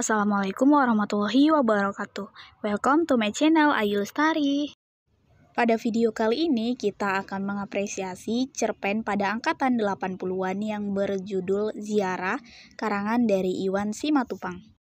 Assalamualaikum warahmatullahi wabarakatuh. Welcome to my channel Ayu Lestari. Pada video kali ini kita akan mengapresiasi cerpen pada angkatan 80-an yang berjudul Ziarah, karangan dari Iwan Simatupang.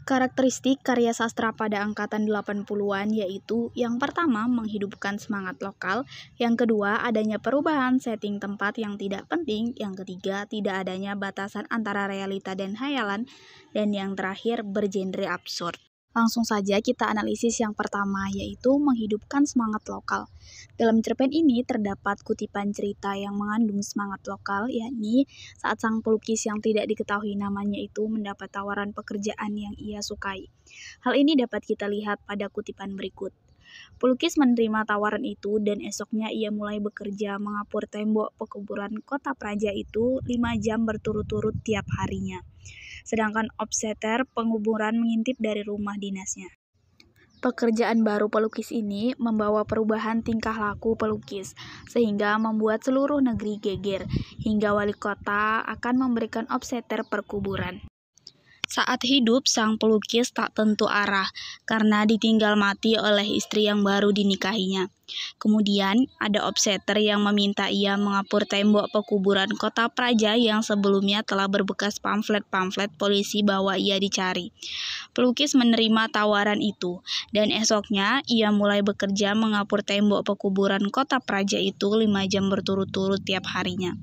Karakteristik karya sastra pada angkatan 80-an yaitu yang pertama menghidupkan semangat lokal, yang kedua adanya perubahan setting tempat yang tidak penting, yang ketiga tidak adanya batasan antara realita dan hayalan, dan yang terakhir bergenre absurd. Langsung saja kita analisis yang pertama, yaitu menghidupkan semangat lokal. Dalam cerpen ini terdapat kutipan cerita yang mengandung semangat lokal, yakni saat sang pelukis yang tidak diketahui namanya itu mendapat tawaran pekerjaan yang ia sukai. Hal ini dapat kita lihat pada kutipan berikut. Pelukis menerima tawaran itu dan esoknya ia mulai bekerja mengapur tembok pekuburan kota Praja itu 5 jam berturut-turut tiap harinya. Sedangkan offsetter penguburan mengintip dari rumah dinasnya. Pekerjaan baru pelukis ini membawa perubahan tingkah laku pelukis, sehingga membuat seluruh negeri geger, hingga wali kota akan memberikan offsetter perkuburan. Saat hidup, sang pelukis tak tentu arah, karena ditinggal mati oleh istri yang baru dinikahinya. Kemudian, ada offsetter yang meminta ia mengapur tembok pekuburan kota Praja yang sebelumnya telah berbekas pamflet-pamflet polisi bahwa ia dicari. Pelukis menerima tawaran itu, dan esoknya ia mulai bekerja mengapur tembok pekuburan kota Praja itu 5 jam berturut-turut tiap harinya.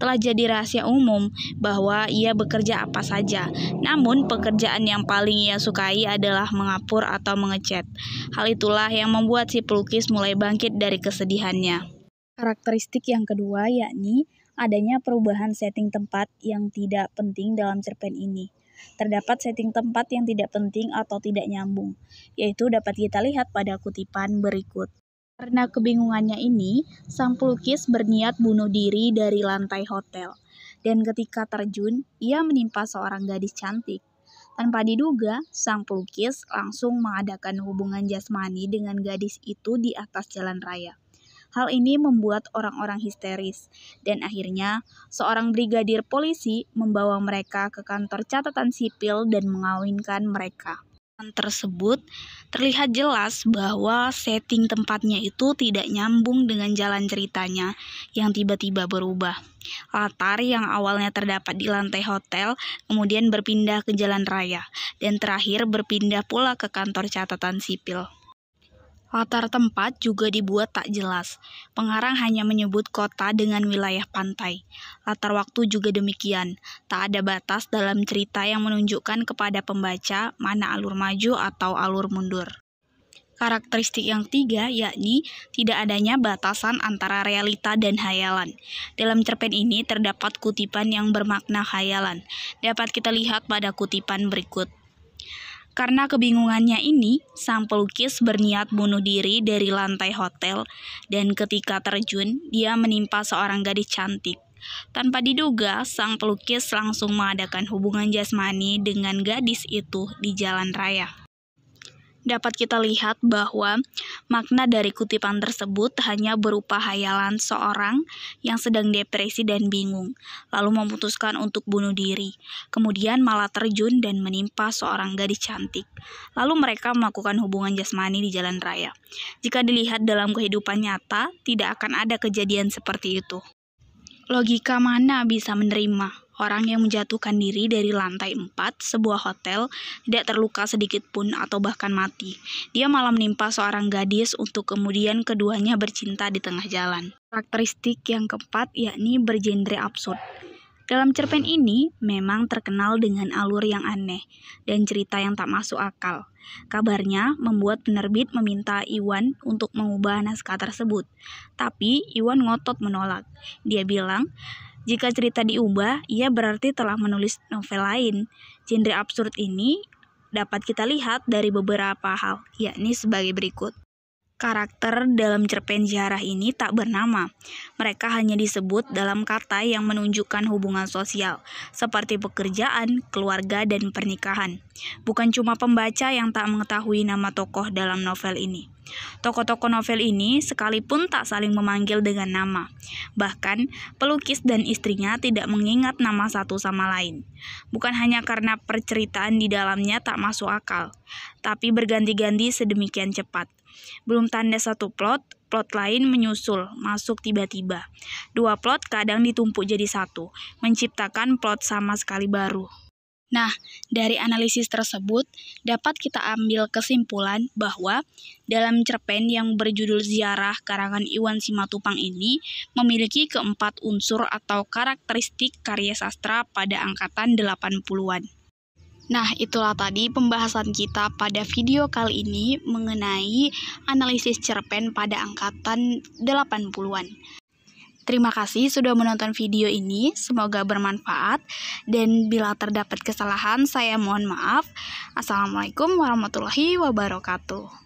Telah jadi rahasia umum bahwa ia bekerja apa saja, namun pekerjaan yang paling ia sukai adalah mengapur atau mengecat. Hal itulah yang membuat si pelukis mulai bangkit dari kesedihannya. Karakteristik yang kedua yakni adanya perubahan setting tempat yang tidak penting dalam cerpen ini. Terdapat setting tempat yang tidak penting atau tidak nyambung, yaitu dapat kita lihat pada kutipan berikut. Karena kebingungannya ini, sang pelukis berniat bunuh diri dari lantai hotel. Dan ketika terjun, ia menimpa seorang gadis cantik. Tanpa diduga, sang pelukis langsung mengadakan hubungan jasmani dengan gadis itu di atas jalan raya. Hal ini membuat orang-orang histeris, dan akhirnya seorang brigadir polisi membawa mereka ke kantor catatan sipil dan mengawinkan mereka. Tersebut terlihat jelas bahwa setting tempatnya itu tidak nyambung dengan jalan ceritanya yang tiba-tiba berubah. Latar yang awalnya terdapat di lantai hotel kemudian berpindah ke jalan raya dan terakhir berpindah pula ke kantor catatan sipil. Latar tempat juga dibuat tak jelas. Pengarang hanya menyebut kota dengan wilayah pantai. Latar waktu juga demikian. Tak ada batas dalam cerita yang menunjukkan kepada pembaca mana alur maju atau alur mundur. Karakteristik yang ketiga yakni tidak adanya batasan antara realita dan hayalan. Dalam cerpen ini terdapat kutipan yang bermakna hayalan. Dapat kita lihat pada kutipan berikut. Karena kebingungannya ini, sang pelukis berniat bunuh diri dari lantai hotel, dan ketika terjun, dia menimpa seorang gadis cantik. Tanpa diduga, sang pelukis langsung mengadakan hubungan jasmani dengan gadis itu di jalan raya. Dapat kita lihat bahwa makna dari kutipan tersebut hanya berupa hayalan seorang yang sedang depresi dan bingung, lalu memutuskan untuk bunuh diri, kemudian malah terjun dan menimpa seorang gadis cantik. Lalu mereka melakukan hubungan jasmani di jalan raya. Jika dilihat dalam kehidupan nyata, tidak akan ada kejadian seperti itu. Logika mana bisa menerima orang yang menjatuhkan diri dari lantai 4 sebuah hotel tidak terluka sedikit pun atau bahkan mati. Dia malah menimpa seorang gadis untuk kemudian keduanya bercinta di tengah jalan. Karakteristik yang keempat yakni bergenre absurd. Dalam cerpen ini memang terkenal dengan alur yang aneh dan cerita yang tak masuk akal. Kabarnya membuat penerbit meminta Iwan untuk mengubah naskah tersebut. Tapi Iwan ngotot menolak. Dia bilang, jika cerita diubah, ia berarti telah menulis novel lain. Genre absurd ini dapat kita lihat dari beberapa hal, yakni sebagai berikut. Karakter dalam cerpen Ziarah ini tak bernama. Mereka hanya disebut dalam kata yang menunjukkan hubungan sosial, seperti pekerjaan, keluarga, dan pernikahan. Bukan cuma pembaca yang tak mengetahui nama tokoh dalam novel ini. Tokoh-tokoh novel ini sekalipun tak saling memanggil dengan nama. Bahkan, pelukis dan istrinya tidak mengingat nama satu sama lain. Bukan hanya karena perceritaan di dalamnya tak masuk akal, tapi berganti-ganti sedemikian cepat. Belum tanda satu plot lain menyusul, masuk tiba-tiba. Dua plot kadang ditumpuk jadi satu, menciptakan plot sama sekali baru. Nah, dari analisis tersebut, dapat kita ambil kesimpulan bahwa dalam cerpen yang berjudul Ziarah karangan Iwan Simatupang ini memiliki keempat unsur atau karakteristik karya sastra pada angkatan 80-an. Nah, itulah tadi pembahasan kita pada video kali ini mengenai analisis cerpen pada angkatan 80-an. Terima kasih sudah menonton video ini, semoga bermanfaat, dan bila terdapat kesalahan saya mohon maaf. Assalamualaikum warahmatullahi wabarakatuh.